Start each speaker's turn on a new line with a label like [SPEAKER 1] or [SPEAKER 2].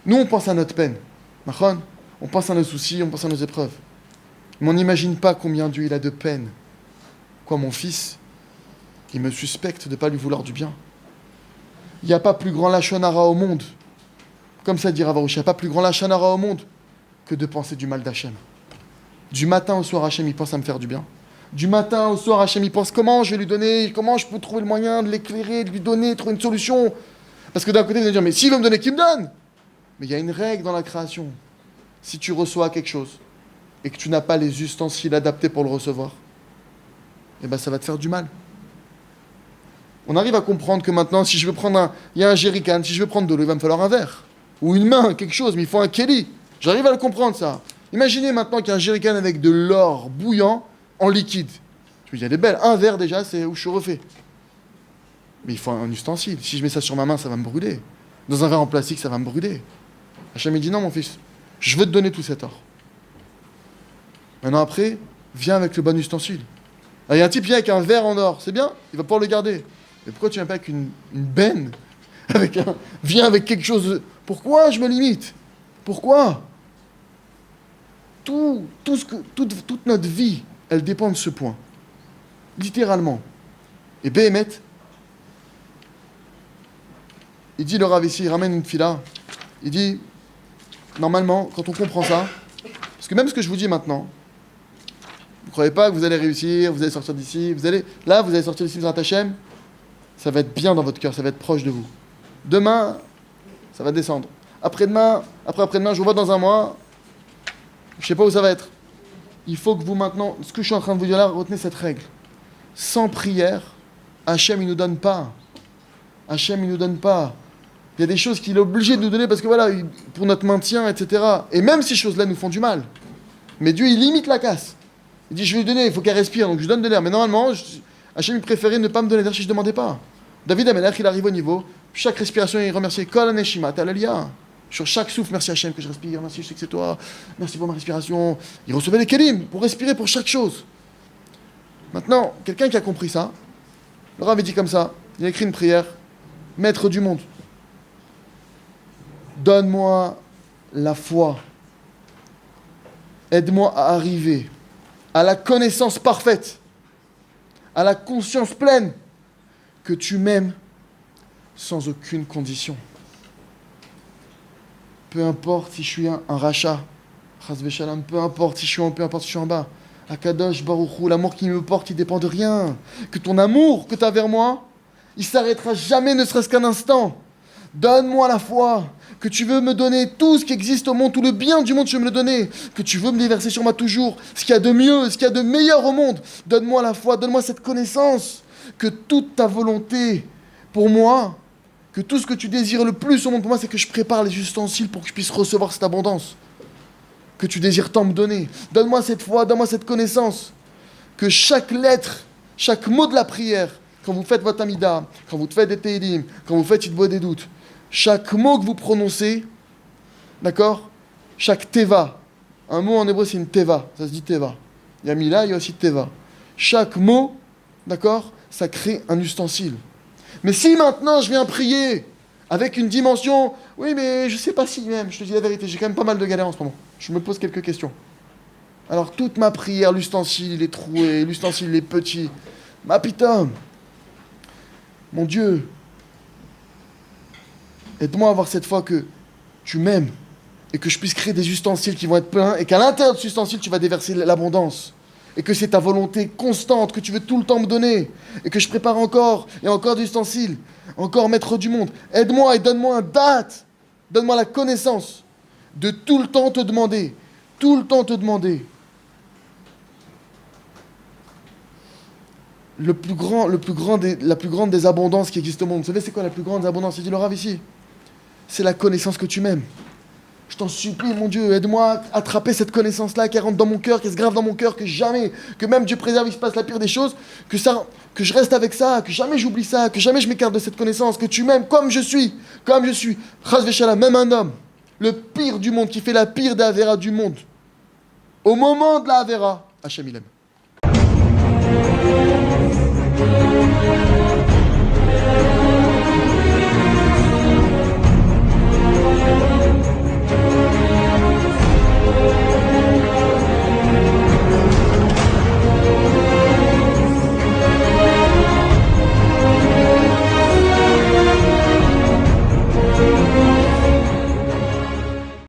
[SPEAKER 1] Nous, on pense à notre peine. Machon, on pense à nos soucis, on pense à nos épreuves. Mais on n'imagine pas combien Dieu il a de peine. Quoi, mon fils, il me suspecte de ne pas lui vouloir du bien. Il n'y a pas plus grand lachonara au monde. Comme ça dit Rav Arush, il n'y a pas plus grand lachonara au monde que de penser du mal d'Hachem. Du matin au soir, Hachem, il pense à me faire du bien. Du matin au soir, Hachem, il pense comment je vais lui donner, comment je peux trouver le moyen de l'éclairer, de lui donner, de trouver une solution. Parce que d'un côté, vous allez dire, mais s'il veut me donner, qu'il me donne. Mais il y a une règle dans la création. Si tu reçois quelque chose et que tu n'as pas les ustensiles adaptés pour le recevoir, eh ben ça va te faire du mal. On arrive à comprendre que maintenant, si je veux prendre il y a un jerrycan, si je veux prendre de l'eau, il va me falloir un verre. Ou une main, quelque chose, mais il faut un keli. J'arrive à le comprendre, ça. Imaginez maintenant qu'il y a un jerrycan avec de l'or bouillant en liquide. Je me dis, elle est belle. Un verre déjà, c'est où je suis refait. Mais il faut un ustensile. Si je mets ça sur ma main, ça va me brûler. Dans un verre en plastique, ça va me brûler. Hachem me dit, non, mon fils, je veux te donner tout cet or. Maintenant, après, viens avec le bon ustensile. Il y a un type qui vient avec un verre en or, c'est bien, il va pouvoir le garder. Mais pourquoi tu viens pas avec une benne viens avec quelque chose. Pourquoi je me limite? Pourquoi? Toute notre vie, elle dépend de ce point. Littéralement. Et Béhémet, il dit le Rav ici, il ramène une fila, il dit, normalement, quand on comprend ça, parce que même ce que je vous dis maintenant, vous ne croyez pas que vous allez réussir, vous allez sortir d'ici, vous allez sortir d'ici, vous êtes Hachem, ça va être bien dans votre cœur, ça va être proche de vous. Demain, ça va descendre. Après-demain, après-après-demain, je vous vois dans un mois, je ne sais pas où ça va être. Il faut que vous maintenant, ce que je suis en train de vous dire là, retenez cette règle. Sans prière, Hachem, il ne nous donne pas. Hachem, il ne nous donne pas. Il y a des choses qu'il est obligé de nous donner parce que voilà, pour notre maintien, etc. Et même ces choses-là nous font du mal. Mais Dieu, il limite la casse. Il dit, je vais lui donner, il faut qu'elle respire, donc je lui donne de l'air. Mais normalement, Hachem, il préférait ne pas me donner d'air si je ne demandais pas. David Amelech, il arrive au niveau, chaque respiration, il remercie Kol Aneshima, Talalia. Sur chaque souffle, merci Hachem que je respire, merci, je sais que c'est toi, merci pour ma respiration. Il recevait les kelim pour respirer pour chaque chose. Maintenant, quelqu'un qui a compris ça, le Rav dit comme ça, il a écrit une prière, Maître du monde, donne-moi la foi, aide-moi à arriver à la connaissance parfaite, à la conscience pleine que tu m'aimes sans aucune condition. Peu importe si je suis un rachat, Chas v'shalom, peu importe si je suis en haut, peu importe si je suis en bas. Akadosh Baruch Hu, l'amour qui me porte, il dépend de rien. Que ton amour que tu as vers moi, il s'arrêtera jamais, ne serait-ce qu'un instant. Donne-moi la foi, que tu veux me donner tout ce qui existe au monde, tout le bien du monde, tu veux me le donner, que tu veux me déverser sur moi toujours, ce qu'il y a de mieux, ce qu'il y a de meilleur au monde. Donne-moi la foi, donne-moi cette connaissance, que toute ta volonté pour moi, que tout ce que tu désires le plus au monde pour moi, c'est que je prépare les ustensiles pour que je puisse recevoir cette abondance que tu désires tant me donner. Donne-moi cette foi, donne-moi cette connaissance, que chaque lettre, chaque mot de la prière, quand vous faites votre amida, quand vous faites des teilim, quand vous faites Hitbo des doutes, chaque mot que vous prononcez, d'accord? Chaque teva, un mot en hébreu c'est une teva, ça se dit teva. Il y a mila, il y a aussi teva. Chaque mot, d'accord, ça crée un ustensile. Mais si maintenant je viens prier avec une dimension, oui mais je sais pas si même, je te dis la vérité, j'ai quand même pas mal de galères en ce moment. Je me pose quelques questions. Alors toute ma prière, l'ustensile il est troué, l'ustensile il est petit. Ma pitom, mon Dieu, aide-moi à avoir cette foi que tu m'aimes et que je puisse créer des ustensiles qui vont être pleins et qu'à l'intérieur de ces ustensiles tu vas déverser l'abondance. Et que c'est ta volonté constante que tu veux tout le temps me donner. Et que je prépare encore et encore des ustensiles. Encore maître du monde. Aide-moi et donne-moi un date. Donne-moi la connaissance de tout le temps te demander. Tout le temps te demander. La plus grande des abondances qui existent au monde. Vous savez c'est quoi la plus grande des abondances? Il dit le Rav ici. C'est la connaissance que tu m'aimes. Je t'en supplie, mon Dieu, aide-moi à attraper cette connaissance-là qui rentre dans mon cœur, qui se grave dans mon cœur, que jamais, que même Dieu préserve, il se passe la pire des choses, que je reste avec ça, que jamais j'oublie ça, que jamais je m'écarte de cette connaissance, que tu m'aimes comme je suis. Chas v'shalom, même un homme, le pire du monde, qui fait la pire des Avera du monde, au moment de la Avera, Hachem il aime.